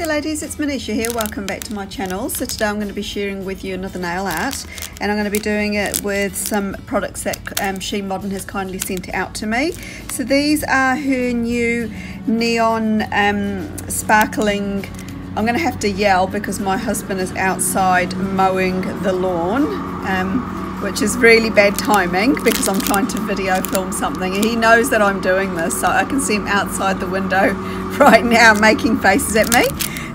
Hey ladies, it's Manisha here. Welcome back to my channel. So today I'm going to be sharing with you another nail art, and I'm going to be doing it with some products that She Modern has kindly sent out to me. So these are her new neon sparkling, I'm going to have to yell because my husband is outside mowing the lawn, which is really bad timing because I'm trying to video film something. He knows that I'm doing this, so I can see him outside the window right now making faces at me.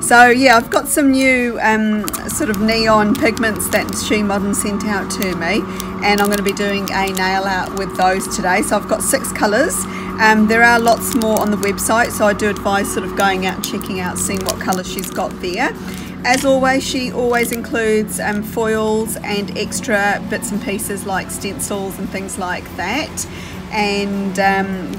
So yeah, I've got some new sort of neon pigments that She Modern sent out to me, and I'm going to be doing a nail art with those today. So I've got 6 colours. There are lots more on the website, so I do advise sort of going out, checking out, seeing what colours she's got there. As always, she always includes foils and extra bits and pieces like stencils and things like that. And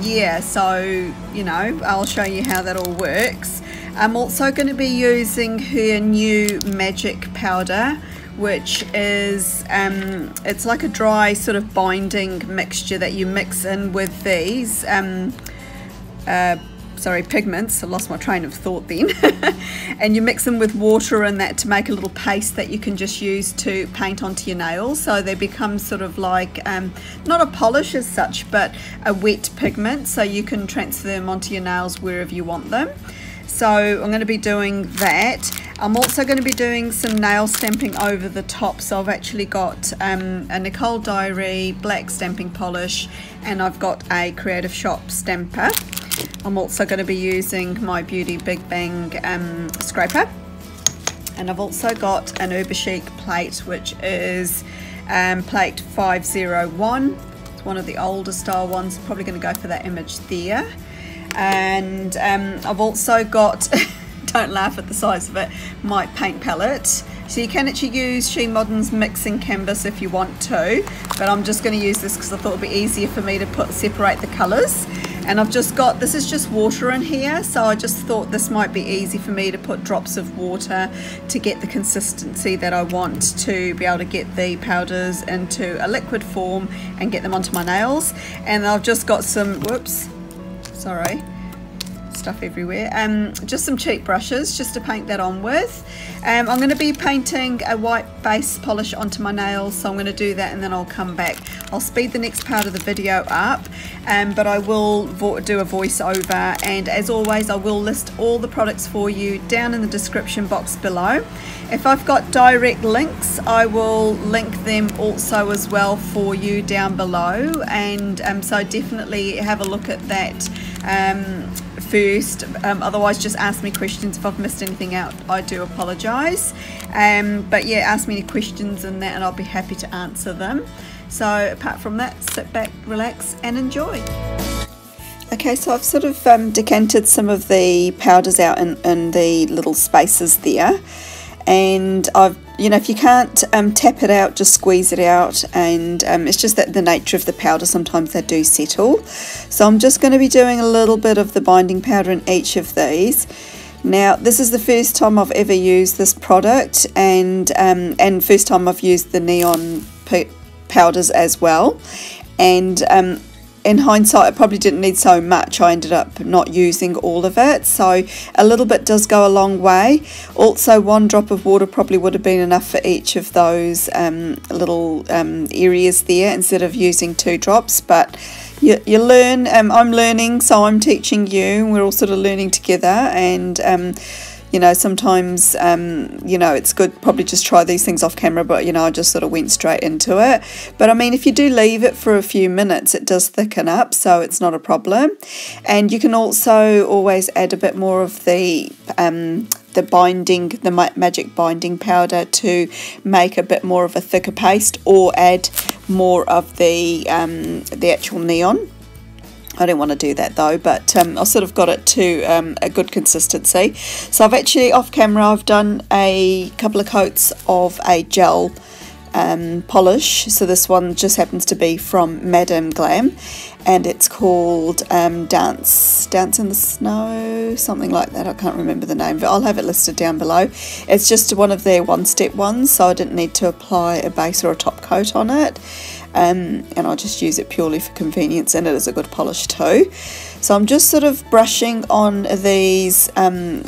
yeah, so you know, I'll show you how that all works. I'm also going to be using her new magic powder, which is it's like a dry sort of binding mixture that you mix in with these pigments. I lost my train of thought then. And you mix them with water and that to make a little paste that you can just use to paint onto your nails, so they become sort of like not a polish as such, but a wet pigment, so you can transfer them onto your nails wherever you want them. So I'm going to be doing that. I'm also going to be doing some nail stamping over the top. So I've actually got a Nicole Diary black stamping polish, and I've got a Creative Shop stamper. I'm also going to be using my Beauty Big Bang scraper, and I've also got an Uber Chic plate, which is plate 501. It's one of the older style ones. Probably going to go for that image there. And I've also got don't laugh at the size of it, my paint palette. So you can actually use She Modern's mixing canvas if you want to, but I'm just going to use this because I thought it would be easier for me to separate the colours. And I've just got, this is just water in here, so I just thought this might be easy for me to put drops of water to get the consistency that I want to be able to get the powders into a liquid form and get them onto my nails. And I've just got some, whoops, sorry, stuff everywhere, just some cheap brushes just to paint that on with. I'm going to be painting a white base polish onto my nails, so I'm going to do that and then I'll come back. I'll speed the next part of the video up, but I will do a voiceover, and as always I will list all the products for you down in the description box below. If I've got direct links, I will link them also as well for you down below, and so definitely have a look at that first. Otherwise just ask me questions if I've missed anything out. I do apologize, but yeah, ask me any questions in that and I'll be happy to answer them. So apart from that, sit back, relax and enjoy. Okay, so I've sort of decanted some of the powders out in the little spaces there, and I've, you know, if you can't tap it out, just squeeze it out, and it's just that the nature of the powder, sometimes they do settle. So I'm just going to be doing a little bit of the binding powder in each of these. Now this is the first time I've ever used this product, and first time I've used the neon powders as well, and in hindsight I probably didn't need so much. I ended up not using all of it, so a little bit does go a long way. Also 1 drop of water probably would have been enough for each of those little areas there instead of using 2 drops, but you learn. I'm learning, so I'm teaching you. We're all sort of learning together, and you know, sometimes you know, it's good probably just try these things off camera, but you know, I just sort of went straight into it. But I mean, if you do leave it for a few minutes, it does thicken up, so it's not a problem. And you can also always add a bit more of the binding, the magic binding powder to make a bit more of a thicker paste, or add more of the actual neon. I don't want to do that though, but I sort of got it to a good consistency. So I've actually, off camera, I've done a couple of coats of a gel polish. So this one just happens to be from Madame Glam, and it's called Dance in the Snow, something like that. I can't remember the name, but I'll have it listed down below. It's just one of their one-step ones, so I didn't need to apply a base or a top coat on it. And I'll just use it purely for convenience, and it is a good polish too. So I'm just sort of brushing on these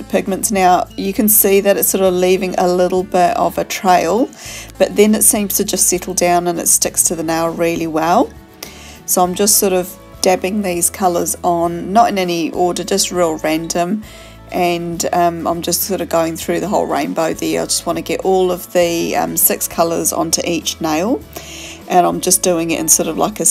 pigments now. You can see that it's sort of leaving a little bit of a trail, but then it seems to just settle down and it sticks to the nail really well. So I'm just sort of dabbing these colours on, not in any order, just real random, and I'm just sort of going through the whole rainbow there. I just want to get all of the 6 colours onto each nail, and I'm just doing it in sort of like a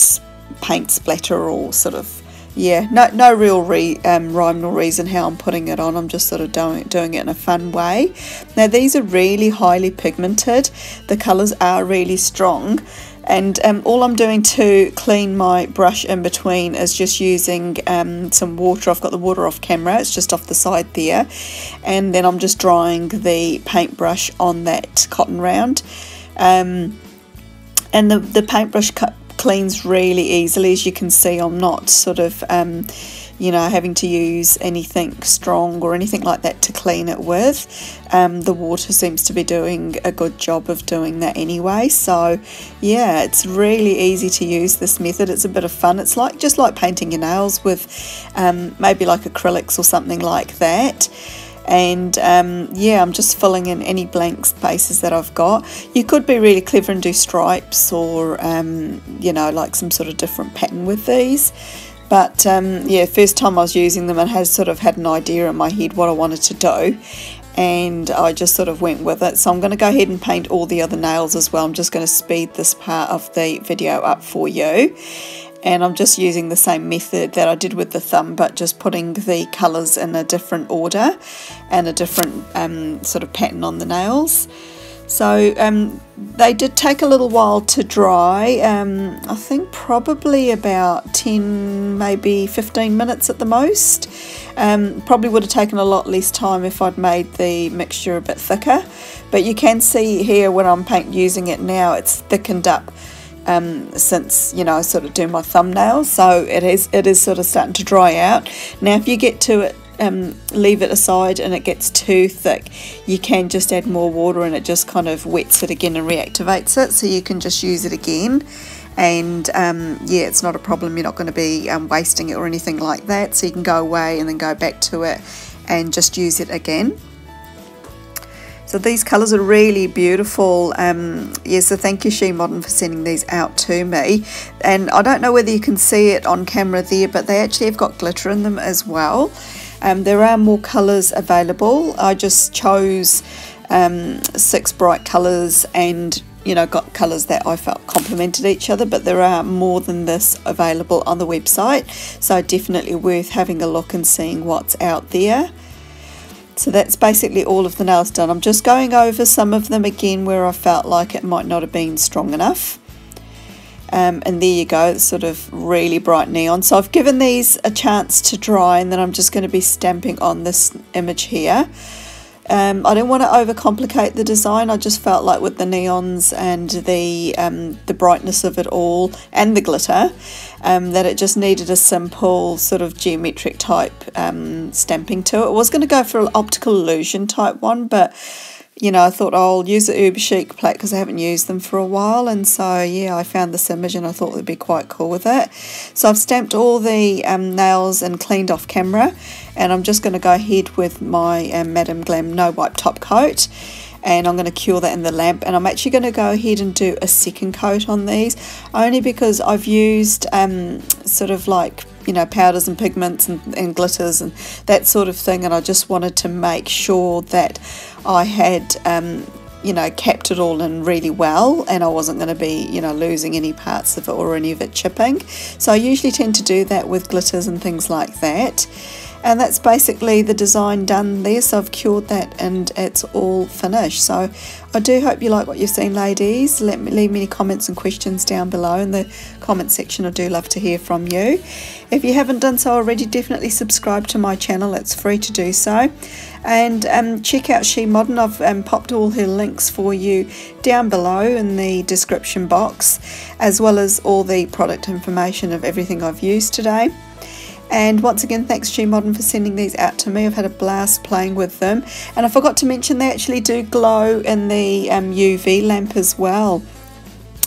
paint splatter, or sort of, yeah, no real rhyme nor reason how I'm putting it on. I'm just sort of doing it in a fun way. Now these are really highly pigmented, the colours are really strong, and all I'm doing to clean my brush in between is just using some water. I've got the water off camera, it's just off the side there, and then I'm just drying the paintbrush on that cotton round, and the paintbrush cleans really easily. As you can see, I'm not sort of you know, having to use anything strong or anything like that to clean it with. The water seems to be doing a good job of doing that anyway. So yeah, it's really easy to use this method. It's a bit of fun. It's like just like painting your nails with maybe like acrylics or something like that. And yeah, I'm just filling in any blank spaces that I've got. You could be really clever and do stripes, or you know, like some sort of different pattern with these. But yeah, first time I was using them, I had sort of had an idea in my head what I wanted to do, and I just sort of went with it. So I'm going to go ahead and paint all the other nails as well. I'm just going to speed this part of the video up for you, and I'm just using the same method that I did with the thumb, but just putting the colours in a different order and a different sort of pattern on the nails. So they did take a little while to dry. I think probably about 10, maybe 15 minutes at the most. Probably would have taken a lot less time if I'd made the mixture a bit thicker. But you can see here when I'm using it now, it's thickened up since, you know, I sort of do my thumbnails. So it is sort of starting to dry out. Now if you get to it, leave it aside and it gets too thick, you can just add more water and it just kind of wets it again and reactivates it, so you can just use it again. And yeah, it's not a problem. You're not going to be wasting it or anything like that, so you can go away and then go back to it and just use it again. So these colours are really beautiful. Yeah, so thank you She Modern for sending these out to me. And I don't know whether you can see it on camera there, but they actually have got glitter in them as well. There are more colours available. I just chose 6 bright colours, and you know, got colours that I felt complemented each other, but there are more than this available on the website, so definitely worth having a look and seeing what's out there. So that's basically all of the nails done. I'm just going over some of them again where I felt like it might not have been strong enough. And there you go, it's sort of really bright neon. So I've given these a chance to dry, and then I'm just going to be stamping on this image here. I didn't want to overcomplicate the design. I just felt like with the neons and the brightness of it all and the glitter, that it just needed a simple sort of geometric type stamping to it. I was going to go for an optical illusion type one, but you know, I thought I'll use the Uber Chic plate because I haven't used them for a while, and so yeah, I found this image and I thought it would be quite cool with it. So I've stamped all the nails and cleaned off camera, and I'm just going to go ahead with my Madame Glam No Wipe top coat, and I'm going to cure that in the lamp. And I'm actually going to go ahead and do a second coat on these, only because I've used sort of like, you know, powders and pigments and glitters and that sort of thing, and I just wanted to make sure that I had you know, kept it all in really well, and I wasn't going to be, you know, losing any parts of it or any of it chipping. So I usually tend to do that with glitters and things like that. And that's basically the design done there. So I've cured that and it's all finished. So I do hope you like what you've seen, ladies. Leave me any comments and questions down below in the comment section. I do love to hear from you. If you haven't done so already, definitely subscribe to my channel. It's free to do so. And check out She Modern. I've popped all her links for you down below in the description box, as well as all the product information of everything I've used today. And once again, thanks She Modern for sending these out to me. I've had a blast playing with them. And I forgot to mention they actually do glow in the UV lamp as well.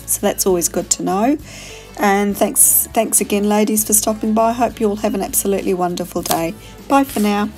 So that's always good to know. And thanks again, ladies, for stopping by. I hope you all have an absolutely wonderful day. Bye for now.